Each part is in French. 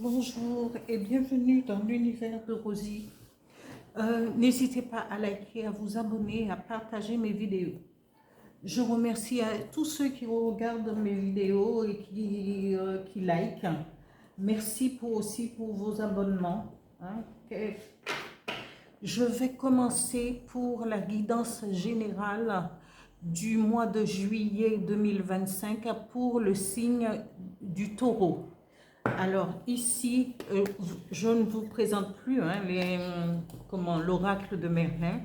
Bonjour et bienvenue dans l'univers de Rosie. N'hésitez pas à liker, à vous abonner, à partager mes vidéos. Je remercie à tous ceux qui regardent mes vidéos et qui likent. Merci aussi pour vos abonnements. Je vais commencer pour la guidance générale du mois de juillet 2025 pour le signe du taureau. Alors ici, je ne vous présente plus l'oracle de Merlin.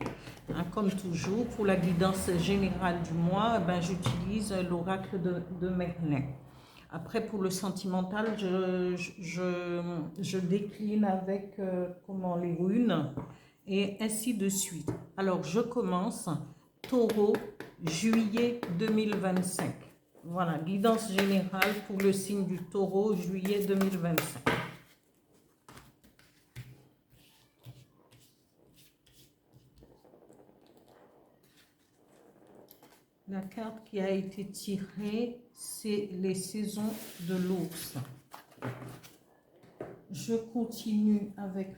Comme toujours, pour la guidance générale du mois, j'utilise l'oracle de Merlin. Après, pour le sentimental, je décline avec les runes et ainsi de suite. Alors, je commence. Taureau, juillet 2025. Voilà, guidance générale pour le signe du taureau, juillet 2025. La carte qui a été tirée, c'est les saisons de l'ours. Je continue avec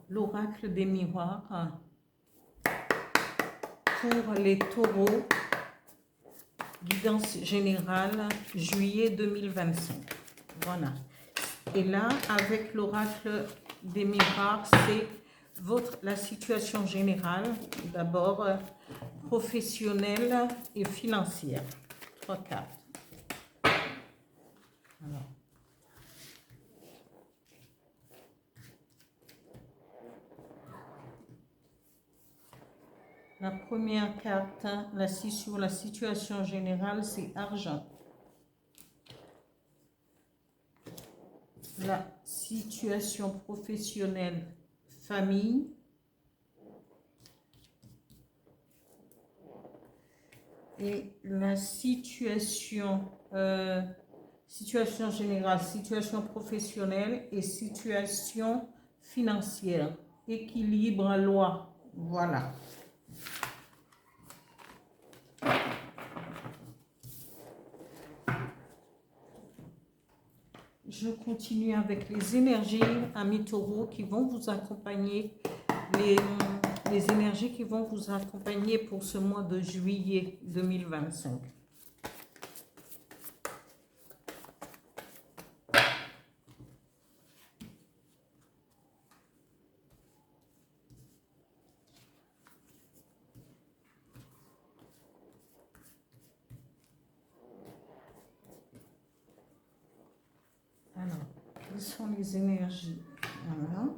l'oracle des miroirs pour les taureaux. Guidance générale, juillet 2025. Voilà. Et là, avec l'oracle des miroirs, c'est la situation générale, d'abord professionnelle et financière. 3 cartes. Alors. La première carte, sur la situation générale, c'est argent. La situation professionnelle, famille. Et la situation générale, situation professionnelle et situation financière. Équilibre, loi. Voilà. Je continue avec les énergies, amis taureaux, qui vont vous accompagner, les énergies qui vont vous accompagner pour ce mois de juillet 2025. Alors, quelles sont les énergies? Voilà.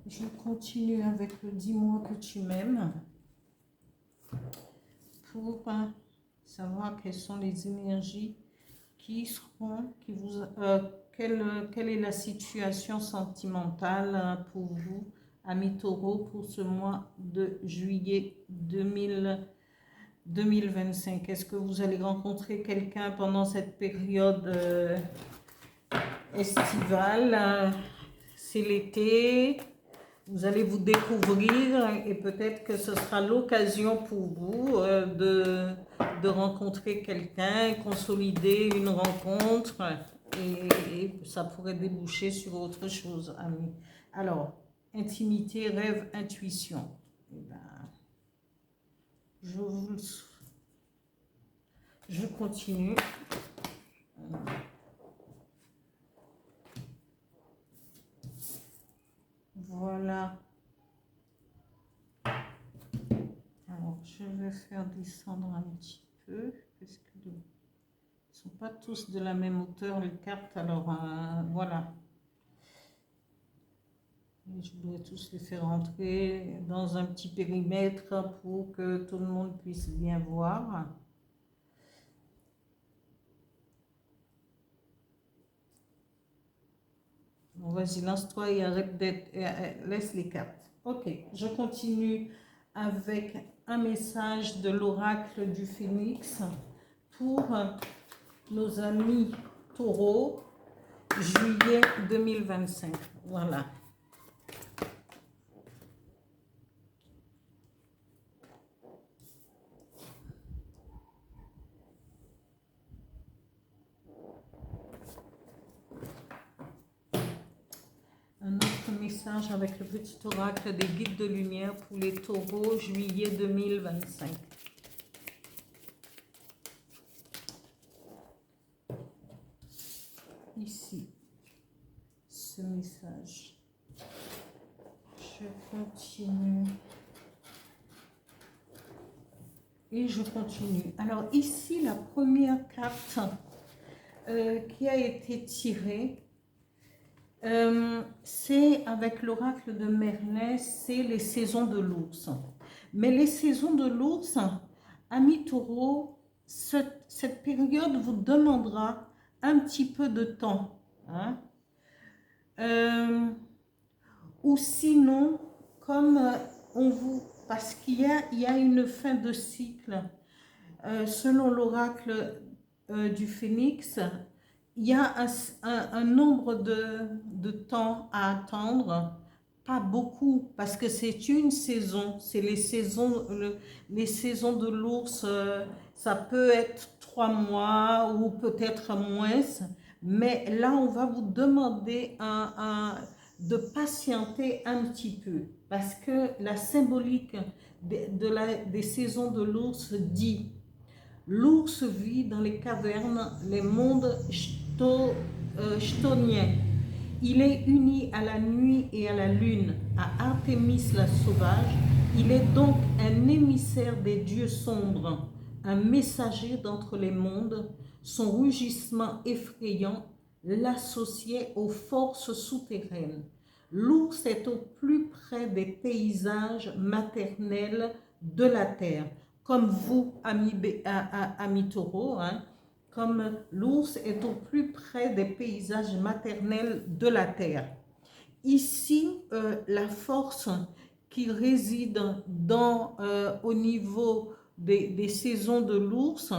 Je continue avec le dis-moi que tu m'aimes pour savoir quelles sont les énergies quelle est la situation sentimentale pour vous, amis taureaux, pour ce mois de juillet 2025. Est-ce que vous allez rencontrer quelqu'un pendant cette période estivale? C'est l'été. Vous allez vous découvrir et peut-être que ce sera l'occasion pour vous de rencontrer quelqu'un, consolider une rencontre et ça pourrait déboucher sur autre chose, amis. Alors, intimité, rêve, intuition. Je continue. Voilà. Alors, je vais faire descendre un petit peu, parce qu'ils ne sont pas tous de la même hauteur, les cartes. Alors, voilà. Et je voudrais tous les faire rentrer dans un petit périmètre pour que tout le monde puisse bien voir. Bon, vas-y, lance-toi et arrête d'être... laisse les cartes. Ok, je continue avec un message de l'oracle du Phénix pour nos amis taureaux juillet 2025. Voilà. Un autre message avec le petit oracle des guides de lumière pour les taureaux, juillet 2025. Ici, ce message. Je continue. Et je continue. Alors ici, la première carte qui a été tirée, c'est avec l'oracle de Merlin, c'est les saisons de l'ours. Mais les saisons de l'ours, amis taureaux, cette période vous demandera un petit peu de temps. Hein? Ou sinon, comme on vous... Parce qu'il y a une fin de cycle. Selon l'oracle du phénix, il y a un nombre de temps à attendre, pas beaucoup, parce que c'est une saison, c'est les saisons de l'ours, ça peut être 3 mois ou peut-être moins, mais là on va vous demander de patienter un petit peu, parce que la symbolique des saisons de l'ours dit: l'ours vit dans les cavernes, les mondes chtoniens. Il est uni à la nuit et à la lune, à Artémis la sauvage. Il est donc un émissaire des dieux sombres, un messager d'entre les mondes. Son rugissement effrayant l'associait aux forces souterraines. L'ours est au plus près des paysages maternels de la terre. Comme vous, amis taureaux, hein, comme l'ours est au plus près des paysages maternels de la terre. Ici, la force qui réside au niveau des saisons de l'ours,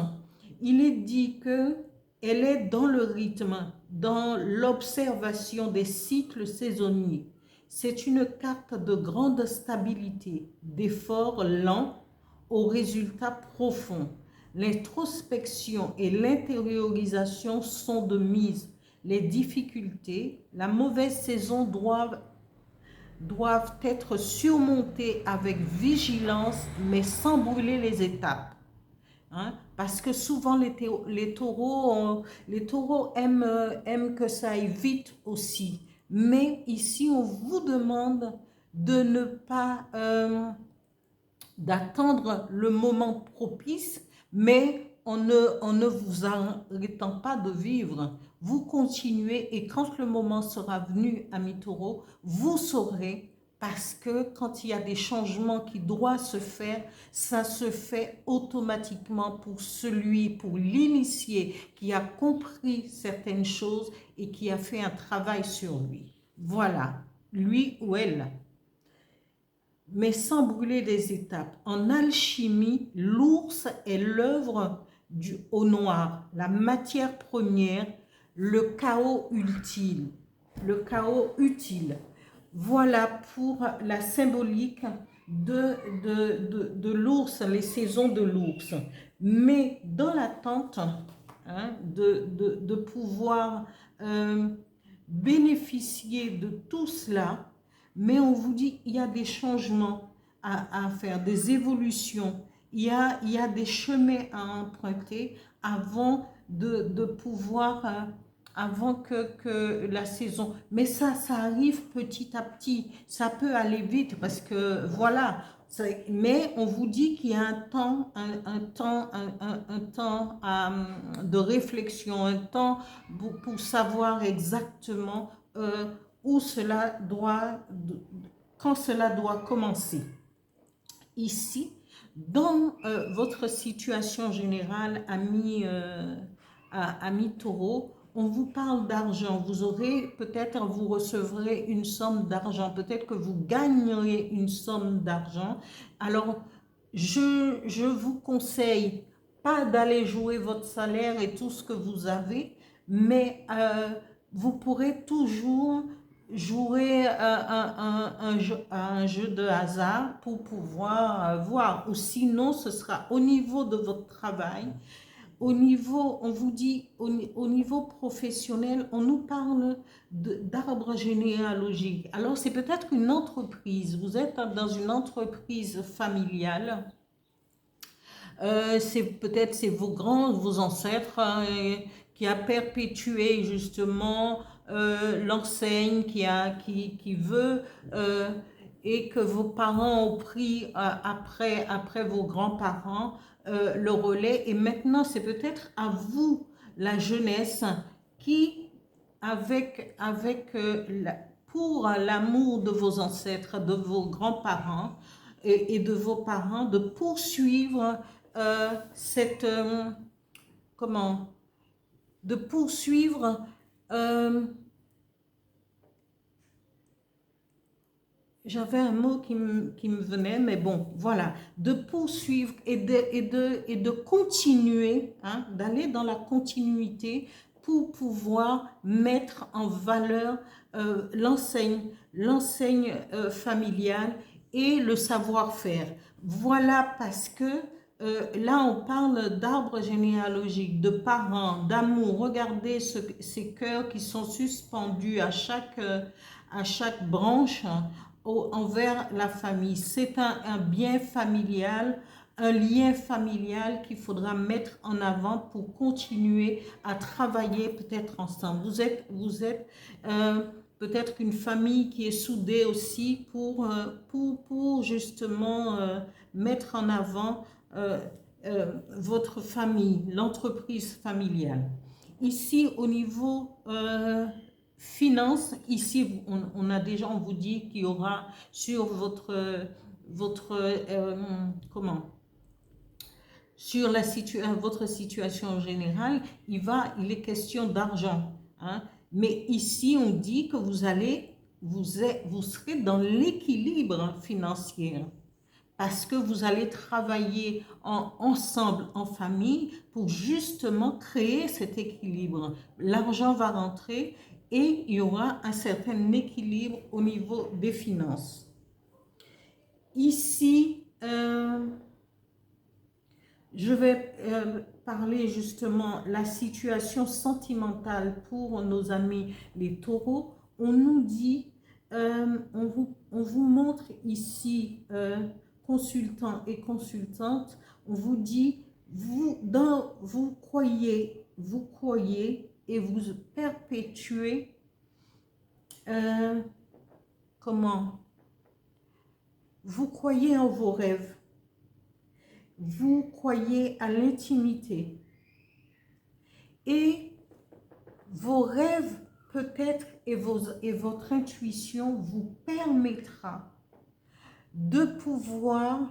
il est dit qu'elle est dans le rythme, dans l'observation des cycles saisonniers. C'est une carte de grande stabilité, d'efforts lents aux résultats profonds. L'introspection et l'intériorisation sont de mise. Les difficultés, la mauvaise saison doivent être surmontées avec vigilance, mais sans brûler les étapes. Hein? Parce que souvent les taureaux aiment que ça aille vite aussi. Mais ici, on vous demande de ne pas... d'attendre le moment propice, mais en ne vous arrêtant pas de vivre. Vous continuez et quand le moment sera venu, amis taureaux, vous saurez, parce que quand il y a des changements qui doivent se faire, ça se fait automatiquement pour l'initié qui a compris certaines choses et qui a fait un travail sur lui. Voilà, lui ou elle. Mais sans brûler les étapes. En alchimie, l'ours est l'œuvre au noir, la matière première, le chaos utile. Le chaos utile. Voilà pour la symbolique de l'ours, les saisons de l'ours. Mais dans l'attente de pouvoir bénéficier de tout cela, mais on vous dit il y a des changements à faire, des évolutions, il y a des chemins à emprunter avant de pouvoir, avant que la saison, mais ça arrive petit à petit, ça peut aller vite parce que voilà, mais on vous dit qu'il y a un temps, de réflexion, un temps pour savoir exactement où quand cela doit commencer. Ici, dans votre situation générale, amis taureaux, on vous parle d'argent. Vous recevrez une somme d'argent. Peut-être que vous gagnerez une somme d'argent. Alors, je vous conseille pas d'aller jouer votre salaire et tout ce que vous avez, mais vous pourrez toujours jouer à un jeu de hasard pour pouvoir voir. Ou sinon, ce sera au niveau de votre travail. Au niveau, on vous dit, au niveau professionnel, on nous parle d'arbre généalogique. Alors, c'est peut-être une entreprise. Vous êtes dans une entreprise familiale. C'est vos ancêtres qui a perpétué justement l'enseigne qui veut et que vos parents ont pris après vos grands-parents le relais. Et maintenant, c'est peut-être à vous, la jeunesse, qui, pour l'amour de vos ancêtres, de vos grands-parents et de vos parents, de poursuivre cette comment de poursuivre j'avais un mot qui me venait, mais bon, voilà, de poursuivre et de continuer, hein, d'aller dans la continuité pour pouvoir mettre en valeur l'enseigne familiale et le savoir-faire. Voilà, parce que là, on parle d'arbre généalogique, de parents, d'amour. Regardez ces cœurs qui sont suspendus à chaque branche envers la famille. C'est un bien familial, un lien familial qu'il faudra mettre en avant pour continuer à travailler peut-être ensemble. Vous êtes peut-être une famille qui est soudée aussi pour justement mettre en avant votre famille, l'entreprise familiale. Ici, au niveau finance, ici, on vous dit qu'il y aura sur sur votre situation générale, il est question d'argent, hein. Mais ici, on dit que vous serez dans l'équilibre financier parce que vous allez travailler ensemble, en famille, pour justement créer cet équilibre. L'argent va rentrer et il y aura un certain équilibre au niveau des finances. Ici, je vais parler justement la situation sentimentale pour nos amis les taureaux. On nous dit, on vous montre ici, consultants et consultantes, on vous dit, vous croyez et vous perpétuez, vous croyez en vos rêves. Vous croyez à l'intimité et vos rêves peut-être et votre intuition vous permettra de pouvoir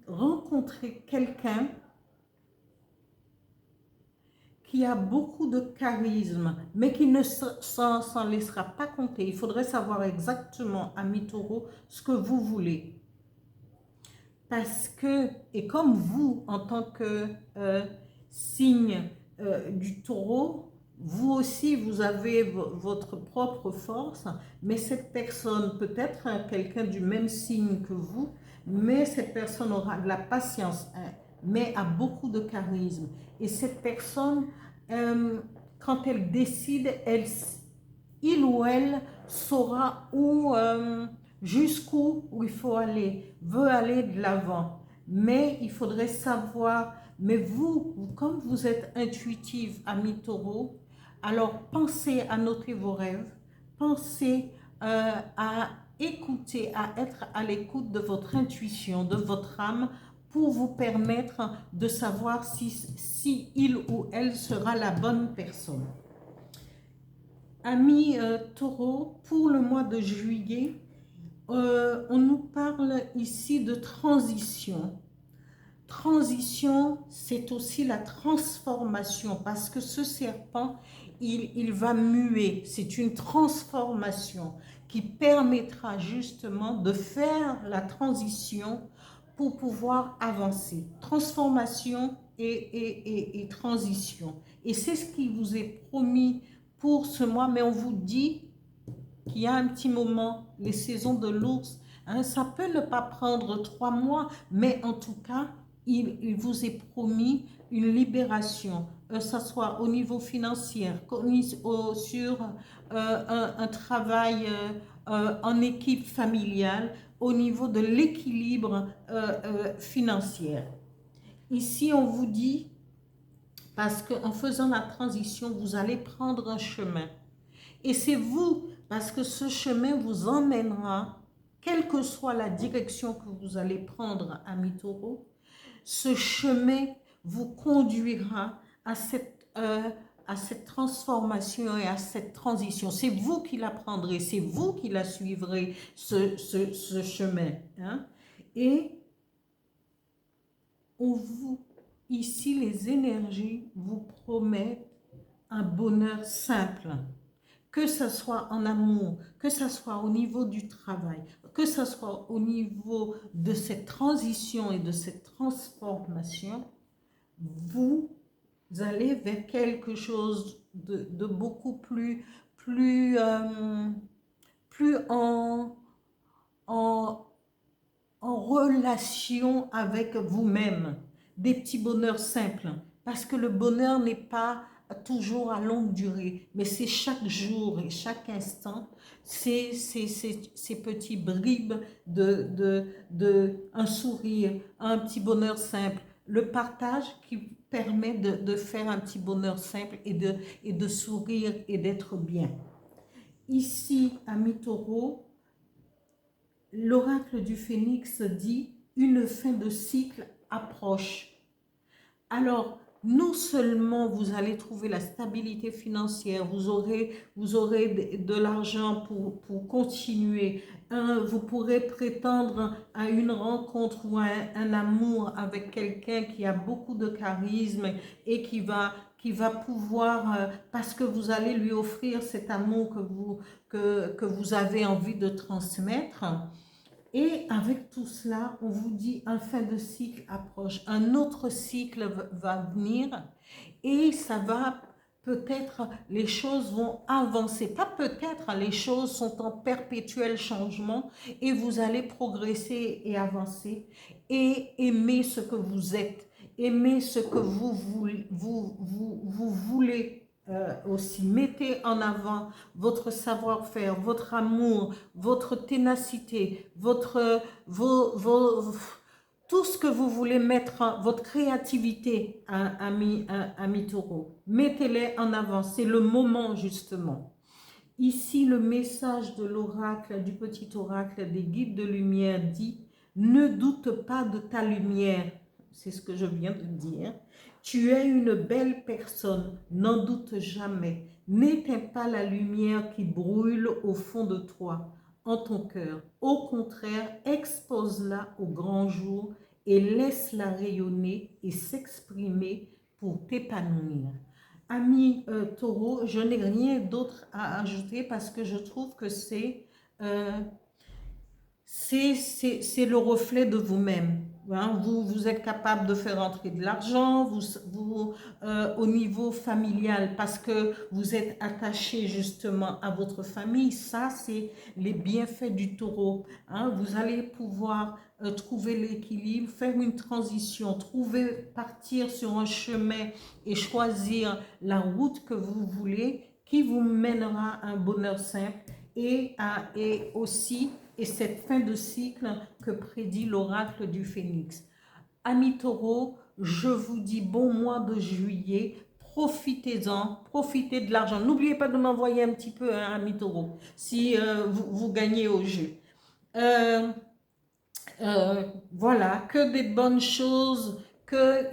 rencontrer quelqu'un qui a beaucoup de charisme, mais qui ne s'en laissera pas compter. Il faudrait savoir exactement, amis taureaux, ce que vous voulez. Parce que, et comme vous, en tant que signe du taureau, vous aussi, vous avez votre propre force, mais cette personne, peut-être quelqu'un du même signe que vous, mais cette personne aura de la patience, hein, mais a beaucoup de charisme. Et cette personne, quand elle décide, il ou elle saura où... jusqu'où il faut aller, veut aller de l'avant. Mais il faudrait savoir, mais vous, comme vous êtes intuitif, amis taureaux, alors pensez à noter vos rêves, pensez à écouter, à être à l'écoute de votre intuition, de votre âme, pour vous permettre de savoir si il ou elle sera la bonne personne. Amis taureaux, pour le mois de juillet, on nous parle ici de transition. Transition, c'est aussi la transformation, parce que ce serpent, il va muer. C'est une transformation qui permettra justement de faire la transition pour pouvoir avancer. Transformation et transition. Et c'est ce qui vous est promis pour ce mois, mais on vous dit qu'il y a un petit moment, les saisons de l'ours, hein, ça peut ne pas prendre 3 mois, mais en tout cas, il vous est promis une libération, que ce soit au niveau financier, sur un travail en équipe familiale, au niveau de l'équilibre financier. Ici, on vous dit, parce qu'en faisant la transition, vous allez prendre un chemin. Et c'est vous, parce que ce chemin vous emmènera, quelle que soit la direction que vous allez prendre, ami Taureau, ce chemin vous conduira à cette transformation et à cette transition. C'est vous qui la prendrez, c'est vous qui la suivrez, ce chemin. Hein? Et ici, les énergies vous promettent un bonheur simple. Que ce soit en amour, que ce soit au niveau du travail, que ce soit au niveau de cette transition et de cette transformation, vous allez vers quelque chose de beaucoup plus en relation avec vous-même, des petits bonheurs simples, parce que le bonheur n'est pas toujours à longue durée, mais c'est chaque jour et chaque instant, ces petits bribes un sourire, un petit bonheur simple, le partage qui permet de faire un petit bonheur simple et de sourire et d'être bien. Ici, ami Taureau, l'oracle du Phénix dit « Une fin de cycle approche ». Alors, non seulement vous allez trouver la stabilité financière, vous aurez de l'argent pour continuer, vous pourrez prétendre à une rencontre ou à un amour avec quelqu'un qui a beaucoup de charisme et qui va pouvoir, parce que vous allez lui offrir cet amour que vous avez envie de transmettre. Et avec tout cela, on vous dit un fin de cycle approche, un autre cycle va venir et ça va peut-être, les choses vont avancer. Pas peut-être, les choses sont en perpétuel changement et vous allez progresser et avancer et aimer ce que vous êtes, aimer ce que vous voulez. Aussi, mettez en avant votre savoir-faire, votre amour, votre ténacité, tout ce que vous voulez mettre, votre créativité, ami Taureau. Mettez-les en avant, c'est le moment justement. Ici, le message de l'oracle, du petit oracle des guides de lumière dit « Ne doute pas de ta lumière ». C'est ce que je viens de dire. Tu es une belle personne, n'en doute jamais. N'éteins pas la lumière qui brûle au fond de toi, en ton cœur. Au contraire, expose-la au grand jour et laisse-la rayonner et s'exprimer pour t'épanouir. Ami Taureau, je n'ai rien d'autre à ajouter parce que je trouve que c'est le reflet de vous-même. Hein, vous êtes capable de faire entrer de l'argent, au niveau familial, parce que vous êtes attaché justement à votre famille. Ça, c'est les bienfaits du Taureau. Hein, vous allez pouvoir trouver l'équilibre, faire une transition, partir sur un chemin et choisir la route que vous voulez, qui vous mènera à un bonheur simple et aussi cette fin de cycle que prédit l'oracle du Phénix. Amis Taureau, je vous dis bon mois de juillet, profitez-en, profitez de l'argent. N'oubliez pas de m'envoyer un petit peu, hein, amis Taureau, si vous gagnez au jeu. Voilà, que des bonnes choses,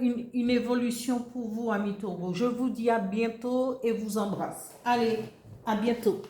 une évolution pour vous, amis Taureau. Je vous dis à bientôt et vous embrasse. Allez, à bientôt.